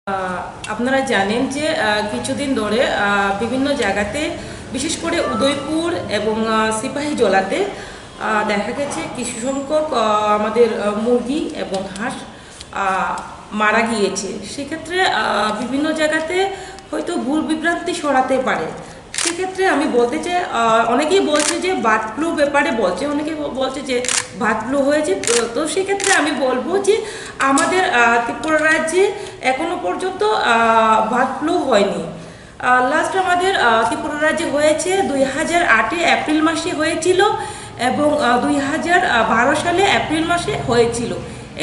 আপনারা জানেন যে কিছুদিন ধরে বিভিন্ন জায়গাতে বিশেষ করে উদয়পুর এবং সিপাহীজলাতে দেখা গেছে কিছু সংখ্যক আমাদের মুরগি এবং হাঁস মারা গিয়েছে। সেক্ষেত্রে বিভিন্ন জায়গাতে হয়তো ভুল বিভ্রান্তি ছড়াতে পারে। সেক্ষেত্রে আমি বলতে চাই, অনেকেই বলছে যে বার্ড ফ্লু ব্যাপারে বলছে, অনেকেই বলছে যে বার্ড ফ্লু হয়েছে। তো সেক্ষেত্রে আমি বলবো যে আমাদের ত্রিপুরা রাজ্যে এখনো পর্যন্ত বার্ড ফ্লু হয়নি। লাস্ট আমাদের ত্রিপুরা রাজ্যে হয়েছে 2008 এপ্রিল মাসে হয়েছিল এবং 2012 সালে এপ্রিল মাসে হয়েছিল।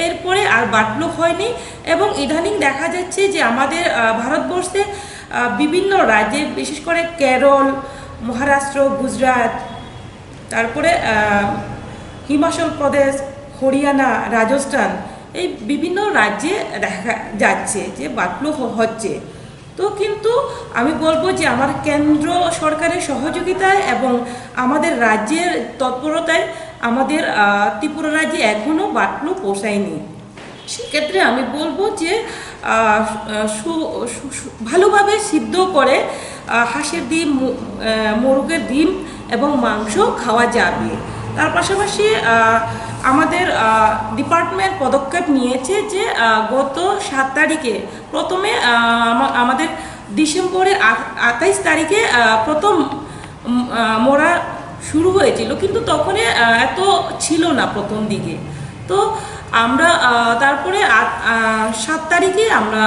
এরপরে আর বার্ড ফ্লু হয়নি এবং ইদানিং দেখা যাচ্ছে যে আমাদের ভারতবর্ষে বিভিন্ন রাজ্যে বিশেষ করে কেরল, মহারাষ্ট্র, গুজরাট, তারপরে হিমাচল প্রদেশ, হরিয়ানা, রাজস্থান, এই বিভিন্ন রাজ্যে দেখা যাচ্ছে যে বার্ড ফ্লু হচ্ছে। তো কিন্তু আমি বলবো যে আমার কেন্দ্র সরকারের সহযোগিতায় এবং আমাদের রাজ্যের তৎপরতায় আমাদের ত্রিপুরা রাজ্যে এখনও বার্ড ফ্লু পৌঁছায়নি। সেক্ষেত্রে আমি বলবো যে ভালোভাবে সিদ্ধ করে হাঁসের ডিম, মোরগের ডিম এবং মাংস খাওয়া যাবে। তার পাশাপাশি আমাদের ডিপার্টমেন্ট পদক্ষেপ নিয়েছে যে গত 7 তারিখে প্রথমে আমাদের ডিসেম্বরের 28 তারিখে প্রথম মরা শুরু হয়েছিল, কিন্তু তখন এত ছিল না প্রথম দিকে। তো আমরা তারপরে 7 তারিখে আমরা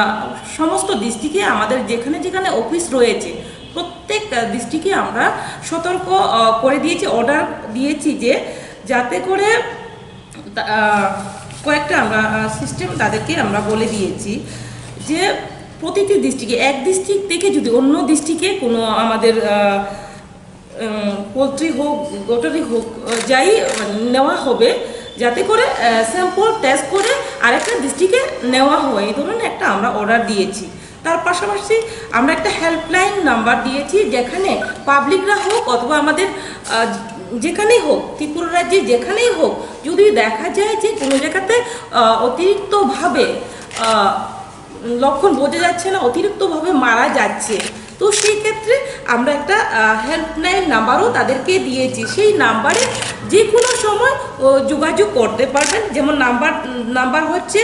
সমস্ত ডিস্ট্রিক্টে আমাদের যেখানে যেখানে অফিস রয়েছে প্রত্যেক ডিস্ট্রিক্টে আমরা সতর্ক করে দিয়েছি, অর্ডার দিয়েছি যে যাতে করে কয়েকটা আমরা সিস্টেম তাদেরকে আমরা বলে দিয়েছি যে প্রতিটি ডিস্ট্রিক্টে, এক ডিস্ট্রিক্ট থেকে যদি অন্য ডিস্ট্রিক্টে কোনো আমাদের পোলট্রি হোক, গোটারি হোক, যাই নেওয়া হবে, যাতে করে স্যাম্পল টেস্ট করে আরেকটা ডিস্ট্রিক্টে নেওয়া হয়, এই ধরনের একটা আমরা অর্ডার দিয়েছি। তার পাশাপাশি আমরা একটা হেল্পলাইন নাম্বার দিয়েছি, যেখানে পাবলিকরা হোক অথবা আমাদের যেখানেই হোক, ত্রিপুরা রাজ্যে যেখানেই হোক, যদি দেখা যায় যে কোনো জায়গাতে অতিরিক্তভাবে লক্ষণ বোঝা যাচ্ছে না, অতিরিক্তভাবে মারা যাচ্ছে, তো সেই ক্ষেত্রে আমরা একটা হেল্পলাইন নাম্বারও তাদেরকে দিয়েছি। সেই নাম্বারে যে কোনো সময় যোগাযোগ করতে পারবেন। যেমন নাম্বার হচ্ছে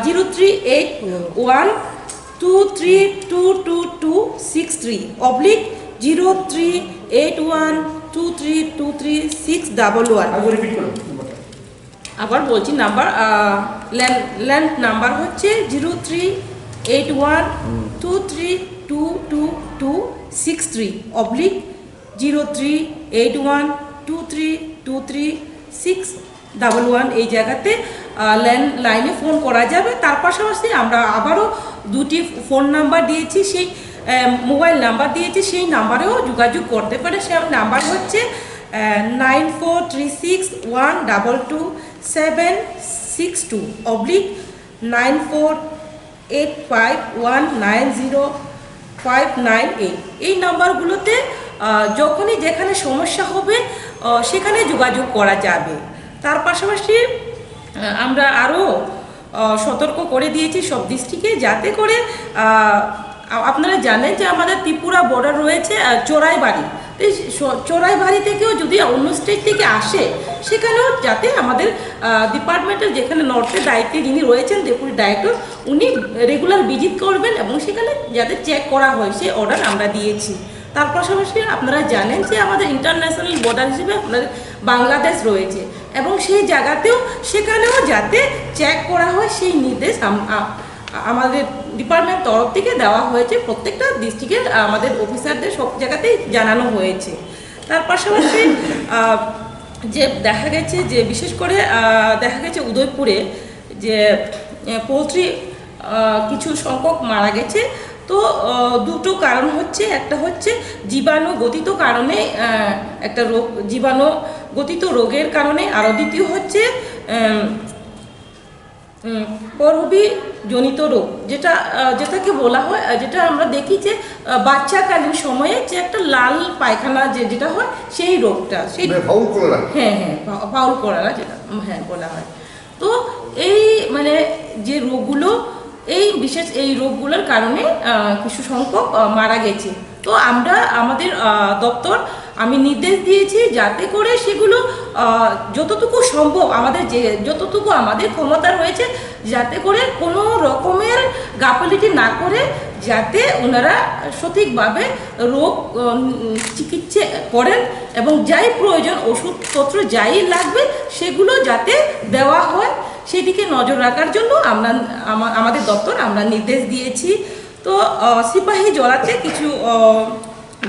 0381232226, আবার বলছি নাম্বার, ল্যান্ড নাম্বার হচ্ছে 0381232226, এই জায়গাতে ল্যান্ডলাইনে ফোন করা যাবে। তার পাশাপাশি আমরা আবারও দুটি ফোন নাম্বার দিয়েছি, সেই মোবাইল নাম্বার দিয়েছি, সেই নাম্বারেও যোগাযোগ করতে পারে। সেই নাম্বার হচ্ছে 94361222, 9485190598। এই নাম্বারগুলোতে যখনই যেখানে সমস্যা হবে সেখানে যোগাযোগ করা যাবে। তার পাশাপাশি আমরা আরও সতর্ক করে দিয়েছি সব ডিস্ট্রিক্টে, যাতে করে আপনারা জানেন যে আমাদের ত্রিপুরা বর্ডার রয়েছে চোরাইবাড়ি। এই চোরাইবাড়ি থেকেও যদি অন্য স্টেট থেকে আসে, সেখানেও যাতে আমাদের ডিপার্টমেন্টের যেখানে নর্থের দায়িত্বে যিনি রয়েছেন, ডেপুটি ডাইরেক্টর, উনি রেগুলার ভিজিট করবেন এবং সেখানে যাতে চেক করা হয়, সেই অর্ডার আমরা দিয়েছি। তার পাশাপাশি আপনারা জানেন যে আমাদের ইন্টারন্যাশনাল বর্ডার হিসেবে আপনাদের বাংলাদেশ রয়েছে এবং সেই জায়গাতেও সেখানেও যাতে চেক করা হয়, সেই নির্দেশ আমাদের ডিপার্টমেন্ট তরফ থেকে দেওয়া হয়েছে। প্রত্যেকটা ডিস্ট্রিক্টের আমাদের অফিসারদের সব জায়গাতেই জানানো হয়েছে। তার পাশাপাশি যে দেখা গেছে যে বিশেষ করে দেখা গেছে উদয়পুরে যে পোলট্রি কিছু সংখ্যক মারা গেছে। তো দুটো কারণ হচ্ছে, একটা হচ্ছে জীবাণু গতিত কারণে, একটা রোগ, জীবাণু গতিত রোগের কারণে, আর দ্বিতীয় হচ্ছে পরজীবী জনিত রোগ, যেটাকে বলা হয়, যেটা আমরা দেখি যে বাচ্চাকালীন সময়ে যে একটা লাল পায়খানা যেটা হয়, সেই রোগটা, সেই হ্যাঁ ফাউল কলেরা যেটা বলা হয়। তো এই মানে যে রোগগুলো এই রোগগুলোর কারণে কিছু সংখ্যক মারা গেছে। তো আমরা আমাদের দপ্তর আমি নির্দেশ দিয়েছি যাতে করে সেগুলো যতটুকু সম্ভব যতটুকু আমাদের ক্ষমতা রয়েছে যাতে করে কোনো রকমের গাফিলতি না করে যাতে ওনারা সঠিকভাবে রোগ চিকিৎসা করেন এবং যাই প্রয়োজন ওষুধপত্র যাই লাগবে সেগুলো যাতে দেওয়া হয় সেদিকে নজর রাখার জন্য আমাদের দপ্তর আমরা নির্দেশ দিয়েছি। তো সিপাহীজলাতে কিছু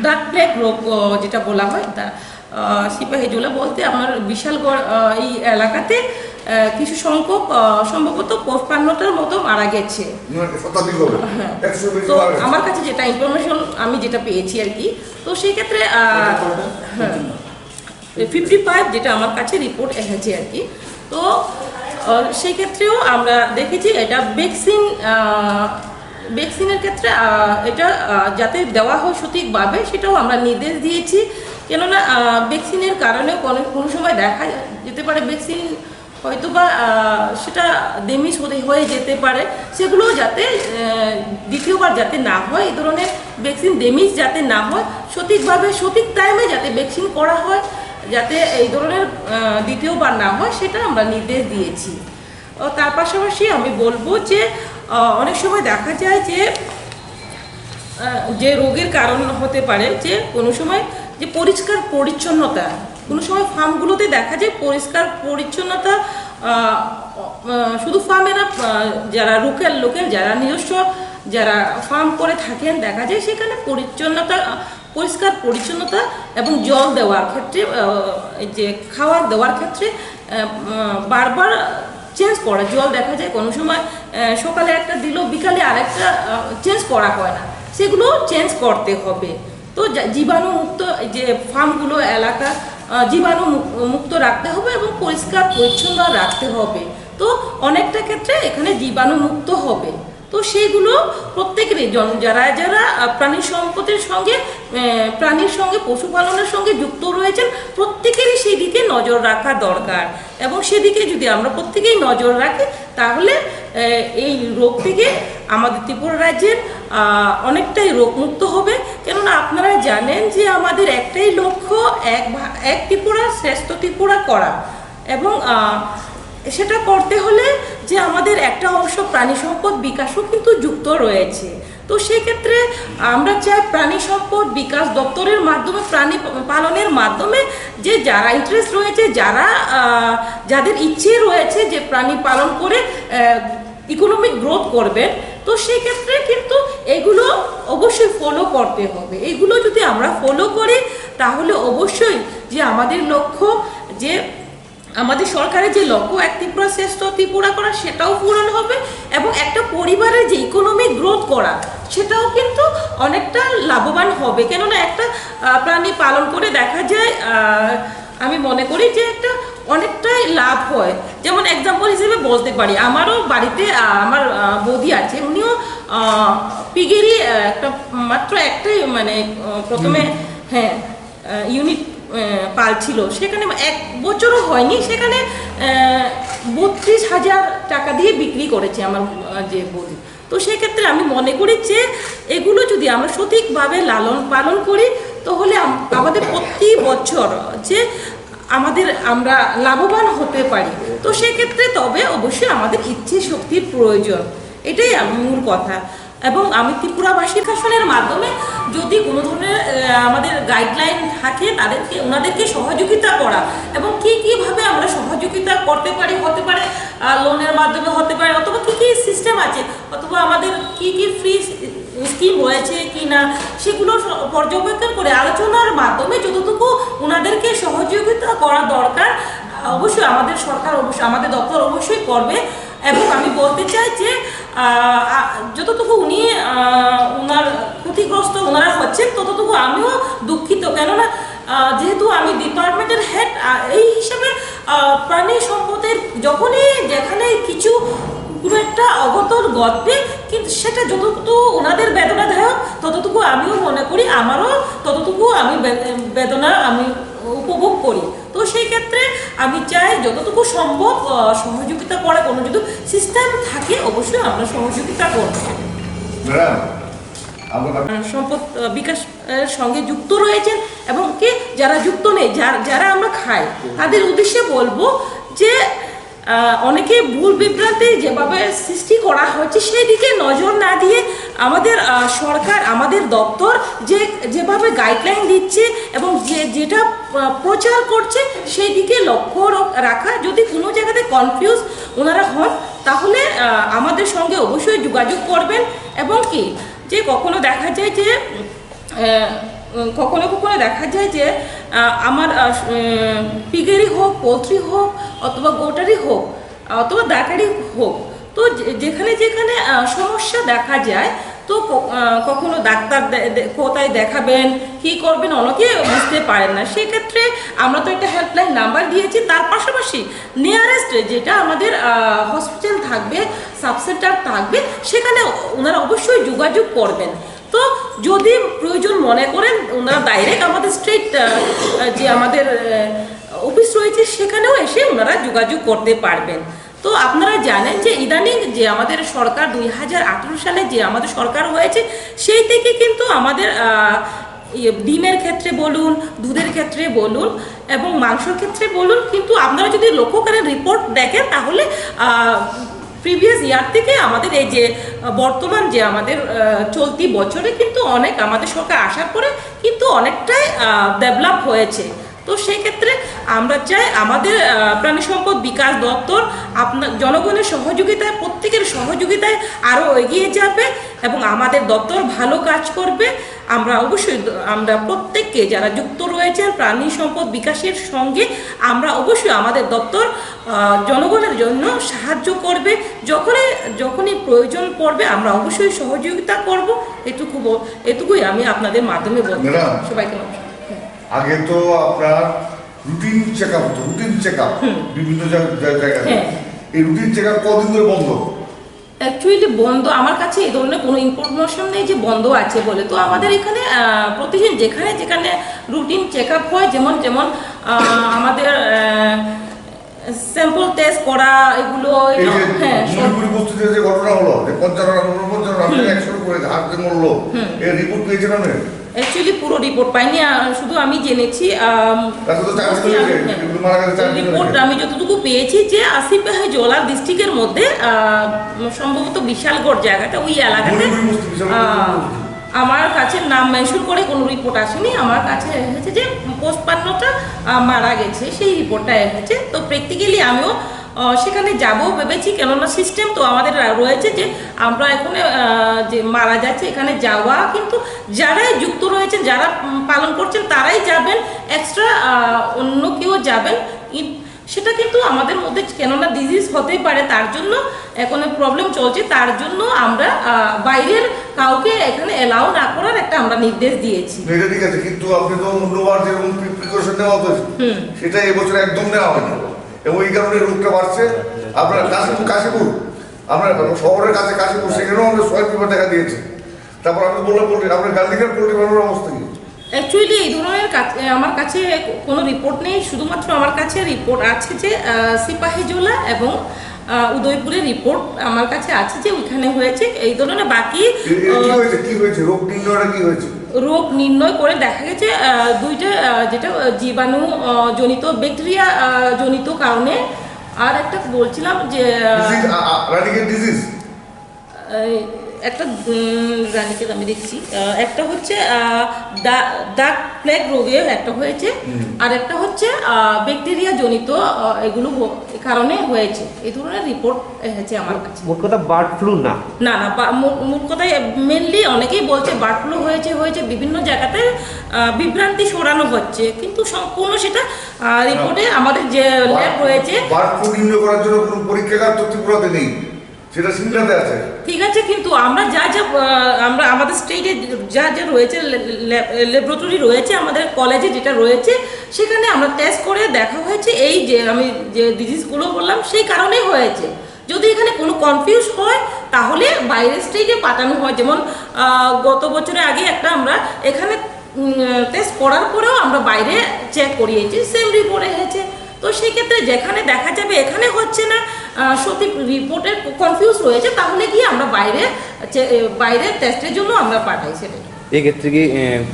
ডার্ক প্লেগ রোগ যেটা বলা হয় তা সিপাহীজলা বলতে আমার বিশালগড় এই এলাকাতে কিছু সংখ্যক সম্ভবত 55টার মতো মারা গেছে। হ্যাঁ, তো আমার কাছে যেটা ইনফরমেশন আমি যেটা পেয়েছি আর কি, তো সেই ক্ষেত্রে হ্যাঁ 55 যেটা আমার কাছে রিপোর্ট এসেছে আর কি। তো সেই ক্ষেত্রেও আমরা দেখেছি এটা ভ্যাকসিনের ক্ষেত্রে এটা যাতে দেওয়া হয় সঠিকভাবে সেটাও আমরা নির্দেশ দিয়েছি। কেননা ভ্যাকসিনের কারণে কোনো সময় দেখা যেতে পারে ভ্যাকসিন হয়তো বা সেটা ড্যামেজ হয়ে যেতে পারে, সেগুলো যাতে দ্বিতীয়বার যাতে না হয়, এই ধরনের ভ্যাকসিন ড্যামেজ যাতে না হয়, সঠিকভাবে সঠিক টাইমে যাতে ভ্যাকসিন করা হয়, যাতে এই ধরনের দ্বিতীয়বার না হয় সেটা আমরা নির্দেশ দিয়েছি। তার পাশাপাশি আমি বলবো যে অনেক সময় দেখা যায় যে রোগের কারণ হতে পারে যে কোনো সময় যে পরিষ্কার পরিচ্ছন্নতা, কোনো সময় ফার্মগুলোতে দেখা যায় পরিষ্কার পরিচ্ছন্নতা শুধু ফার্মে না, যারা লোকাল যারা নিজস্ব যারা ফার্ম করে থাকেন দেখা যায় সেখানে পরিষ্কার পরিচ্ছন্নতা এবং জল দেওয়ার ক্ষেত্রে যে খাবার দেওয়ার ক্ষেত্রে বারবার চেঞ্জ করা জল দেখা যায় কোনো সময় সকালে একটা দিল বিকালে আরেকটা চেঞ্জ করা হয় না, সেগুলো চেঞ্জ করতে হবে। তো জীবাণুমুক্ত যে ফার্মগুলো এলাকা জীবাণু মুক্ত রাখতে হবে এবং পরিষ্কার পরিচ্ছন্ন রাখতে হবে। তো অনেকটা ক্ষেত্রে এখানে জীবাণুমুক্ত হবে। তো সেইগুলো প্রত্যেকেরই যারা প্রাণীর সঙ্গে পশুপালনের সঙ্গে যুক্ত রয়েছেন প্রত্যেকেরই সেদিকে নজর রাখা দরকার, এবং সেদিকে যদি আমরা প্রত্যেকেই নজর রাখি তাহলে এই রোগ থেকে আমাদের ত্রিপুরা রাজ্যের অনেকটাই রোগমুক্ত হবে। কেননা আপনারা জানেন যে আমাদের একটাই লক্ষ্য এক ত্রিপুরা শ্রেষ্ঠ ত্রিপুরা করা, এবং সেটা করতে হলে যে আমাদের একটা অংশ প্রাণী সম্পদ বিকাশও কিন্তু যুক্ত রয়েছে। তো সেক্ষেত্রে আমরা চাই প্রাণী সম্পদ বিকাশ দপ্তরের মাধ্যমে প্রাণী পালনের মাধ্যমে যে যারা ইন্টারেস্ট রয়েছে, যাদের ইচ্ছে রয়েছে যে প্রাণী পালন করে ইকোনমিক গ্রোথ করবেন, তো সেক্ষেত্রে কিন্তু এগুলো অবশ্যই ফলো করতে হবে। এগুলো যদি আমরা ফলো করি তাহলে অবশ্যই যে আমাদের লক্ষ্য, যে আমাদের সরকারের যে লক্ষ্য এক ত্রিপুরা শ্রেষ্ঠ ত্রিপুরা করা সেটাও পূরণ হবে, এবং একটা পরিবারের যে ইকোনমিক গ্রোথ করা সেটাও কিন্তু অনেকটা লাভবান হবে। কেননা একটা প্রাণী পালন করে দেখা যায় আমি মনে করি যে একটা অনেকটাই লাভ হয়। যেমন এক্সাম্পল হিসেবে বলতে পারি, আমারও বাড়িতে আমার বৌদি আছে, উনিও পিগেরই মাত্র একটাই মানে প্রথমে হ্যাঁ ইউনিট পালছিল, সেখানে 1 বছরও হয়নি, সেখানে 32,000 টাকা দিয়ে বিক্রি করেছে আমার যে বৌদি। তো সেক্ষেত্রে আমি মনে করি যে এগুলো যদি আমরা সঠিকভাবে লালন পালন করি তাহলে আমাদের প্রতি বছর যে আমরা লাভবান হতে পারি। তো সেক্ষেত্রে তবে অবশ্যই আমাদের ইচ্ছে শক্তির প্রয়োজন, এটাই মূল কথা। এবং আমি ত্রিপুরাবাসীর শাসনের মাধ্যমে যদি কোনো ধরনের আমাদের গাইডলাইন থাকে ওনাদেরকে সহযোগিতা করা, এবং কীভাবে আমরা সহযোগিতা করতে পারি, হতে পারে লোনের মাধ্যমে হতে পারে, অথবা কী সিস্টেম আছে, অথবা আমাদের কী ফ্রি স্কিম রয়েছে কি না, সেগুলো পর্যবেক্ষণ করে আলোচনার মাধ্যমে যতটুকু ওনাদেরকে সহযোগিতা করা দরকার অবশ্যই আমাদের সরকার আমাদের দপ্তর অবশ্যই করবে। এবং আমি বলতে চাই যে যতটুকু ওনার ক্ষতিগ্রস্ত ওনারা হচ্ছেন ততটুকু আমিও দুঃখিত। কেননা যেহেতু আমি ডিপার্টমেন্টের হেড, এই হিসাবে প্রাণী সম্পদের যেখানে কোনো একটা অঘটন ঘটবে, কিন্তু সেটা যতটুকু ওনাদের বেদনাদায়ক ততটুকু আমিও মনে করি আমারও ততটুকু বেদনা আমি উপভোগ করি। তো তো সেই ক্ষেত্রে আমি চাই যতটুকু সম্ভব সহযোগিতা করে কোনো যদি সিস্টেম থাকে অবশ্যই আমরা সহযোগিতা করব। সম্পদ বিকাশ সঙ্গে যুক্ত রয়েছেন এবং কি যারা যুক্ত নেই, যারা আমরা খাই তাদের উদ্দেশ্যে বলবো যে অনেকে ভুল বিভ্রান্তি যেভাবে সৃষ্টি করা হচ্ছে সেই দিকে নজর না দিয়ে আমাদের সরকার, আমাদের দপ্তর যেভাবে গাইডলাইন দিচ্ছে এবং যেটা প্রচার করছে সেই দিকে লক্ষ্য রাখা। যদি কোনো জায়গাতে কনফিউজ ওনারা হন তাহলে আমাদের সঙ্গে অবশ্যই যোগাযোগ করবেন। এবং কি যে কখনো দেখা যায় যে কখনো দেখা যায় যে আমার পিগেরি হোক, পোলট্রি হোক, অথবা গোটারি হোক, অথবা দাকারি হোক, তো যেখানে যেখানে সমস্যা দেখা যায় তো কখনো ডাক্তার কোথায় দেখাবেন, কি করবেন অনেকে বুঝতে পারেন না। সেক্ষেত্রে আমরা তো একটা হেল্পলাইন নাম্বার দিয়েছি, তার পাশাপাশি নিয়ারেস্ট যেটা আমাদের হসপিটাল থাকবে, সাবসেন্টার থাকবে, সেখানে ওনারা অবশ্যই যোগাযোগ করবেন। তো যদি প্রয়োজন মনে করেন ওনারা ডাইরেক্ট আমাদের স্ট্রেট যে আমাদের অফিস রয়েছে সেখানেও এসে ওনারা যোগাযোগ করতে পারবেন। তো আপনারা জানেন যে ইদানিং যে আমাদের সরকার 2018 সালে যে আমাদের সরকার হয়েছে সেই থেকে কিন্তু আমাদের ডিমের ক্ষেত্রে বলুন, দুধের ক্ষেত্রে বলুন এবং মাংসের ক্ষেত্রে বলুন, কিন্তু আপনারা যদি লক্ষ্য করেন রিপোর্ট দেখেন তাহলে প্রিভিয়াস ইয়ার থেকে আমাদের এই যে বর্তমান যে আমাদের চলতি বছরে কিন্তু অনেক আমাদের সরকার আসার পরে কিন্তু অনেকটাই ডেভেলপ হয়েছে। তো সেই ক্ষেত্রে আমরা চাই আমাদের প্রাণী সম্পদ বিকাশ দপ্তর আপনার জনগণের সহযোগিতায়, প্রত্যেকের সহযোগিতায় আরও এগিয়ে যাবে এবং আমাদের দপ্তর ভালো কাজ করবে। আমরা অবশ্যই আমরা প্রত্যেককে যারা যুক্ত রয়েছেন প্রাণী সম্পদ বিকাশের সঙ্গে আমরা অবশ্যই আমাদের দপ্তর জনগণের জন্য সাহায্য করবে। যখনই প্রয়োজন পড়বে আমরা অবশ্যই সহযোগিতা করব। এটুকুই আমি আপনাদের মাধ্যমে বলবো। সবাইকে নমস্কার। আগে তো আপনার রুটিন চেকআপ হতো, রুটিন চেকআপ বিভিন্ন জায়গায়, এই রুটিন চেকআপ কতদিন ধরে বন্ধ? অ্যাকচুয়ালি বন্ধ আমার কাছে এই ধরনের কোনো ইনফরমেশন নেই যে বন্ধ আছে বলে। তো আমাদের এখানে প্রতিদিন যেখানে যেখানে রুটিন চেকআপ হয়, যেমন আমাদের স্যাম্পল টেস্ট করা, এগুলো হ্যাঁ বস্তুতে যে ঘটনা হলো যে 55 করে হাতে মরলো, এর রিপোর্ট পেয়েছেন আপনি? অ্যাকচুয়ালি পুরো রিপোর্ট পাইনি, শুধু আমি জেনেছি রিপোর্ট আমি যতটুকু পেয়েছি যে সিপাহী জেলা ডিস্ট্রিক্টের মধ্যে সম্ভবত বিশালগড় জায়গাটা, ওই এলাকাতে আমার কাছে নাম মেনশন করে কোনো রিপোর্ট আসেনি। আমার কাছে এসেছে যে 55টা মারা গেছে, সেই রিপোর্টটা এসেছে। তো প্র্যাকটিক্যালি আমিও সেখানে যাব ভেবেছি, কেননা সিস্টেম তো আমাদের রয়েছে যে আমরা এখানে যে মারা যাচ্ছে এখানে যাওয়া, কিন্তু যারাই যুক্ত রয়েছেন, যারা পালন করছেন তারাই যাবেন, এক্সট্রা অন্য কেউ যাবেন সেটা কিন্তু আমাদের মধ্যে, কেননা ডিজিজ হতে পারে, তার জন্য এখন প্রবলেম চলছে, তার জন্য আমরা বাইরের কাউকে এখানে এলাও না করার একটা আমরা নির্দেশ দিয়েছি। এটা ঠিক আছে, কিন্তু আপনি তো অন্যবার যেরকম প্রিকশন নেওয়া হতো সেটা এবছর একদম নেওয়া হয়নি এবং এই কারণে রোগটা বাড়ছে। আপনার কাশীপুর, আপনার শহরের কাছে কাশীপুর, সেখানেও আমরা সোয়াইন ফিভার দেখা দিয়েছে। তারপর আপনি বললেন পোল্ট্রি, আপনার গান্ধীঘাট পোল্ট্রি ফার্মের অবস্থা কি? অ্যাকচুয়ালি এই ধরনের আমার কাছে কোনো রিপোর্ট নেই, শুধুমাত্র আমার কাছে রিপোর্ট আছে যে সিপাহীজলা এবং উদয়পুরের রিপোর্ট আমার কাছে আছে যে ওইখানে হয়েছে এই ধরনের। বাকি কি হয়েছে রোগ নির্ণয়টা কি হয়েছে? রোগ নির্ণয় করে দেখা গেছে দুইটা, যেটা জীবাণু জনিত, ব্যাকটেরিয়া জনিত কারণে, আর একটা বলছিলাম যে একটা রানীকে আমি দেখছি, একটা হচ্ছে ডাক প্লেগ রোগে একটা হয়েছে, আর একটা হচ্ছে ব্যাকটেরিয়া জনিত, এগুলো কারণে হয়েছে। এই ধরনের রিপোর্ট এসেছে আমার কাছে। মোট কথা বার্ড ফ্লু না, না না, মোট কথায় মেনলি অনেকেই বলছে বার্ড ফ্লু হয়েছে, বিভিন্ন জায়গাতে বিভ্রান্তি ছড়ানো হচ্ছে, কিন্তু সম্পূর্ণ সেটা রিপোর্টে আমাদের যে ল্যাব রয়েছে। বার্ড ফ্লু নির্ণয় করার জন্য কোনো পরীক্ষাগার তো ত্রিপুরাতে নেই, সেটা সিমলাতে আছে। ঠিক আছে, কিন্তু আমরা আমরা আমাদের স্টেটে যা রয়েছে, ল্যাবরেটরি রয়েছে আমাদের কলেজে যেটা রয়েছে, সেখানে আমরা টেস্ট করে দেখা হয়েছে এই যে আমি যে ডিজিজগুলো বললাম সেই কারণেই হয়েছে। যদি এখানে কোনো কনফিউজ হয় তাহলে বাইরের স্টেটে পাঠানো হয়। যেমন গত বছরের আগে একটা আমরা এখানে টেস্ট করার পরেও আমরা বাইরে চেক করিয়েছি, সেম রিপোর্ট এসেছে। তো সেক্ষেত্রে যেখানে দেখা যাবে এখানে হচ্ছে না, সত্যি রিপোর্টে কনফিউজ রয়েছে, তাহলে কি আমরা বাইরে টেস্টের জন্য আমরা পাঠাই। সেটা এক্ষেত্রে কি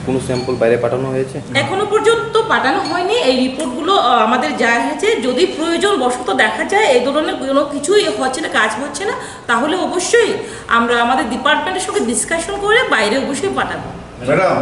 কোনো স্যাম্পল বাইরে পাঠানো হয়েছে? এখনো পর্যন্ত পাঠানো হয়নি। এই রিপোর্টগুলো আমাদের যা হয়েছে, যদি প্রয়োজন বশত দেখা যায় এই ধরনের কোনো কিছুই হচ্ছে না, কাজ হচ্ছে না, তাহলে অবশ্যই আমরা আমাদের ডিপার্টমেন্টের সঙ্গে ডিসকাশন করে বাইরে অবশ্যই পাঠাবো। ম্যাডাম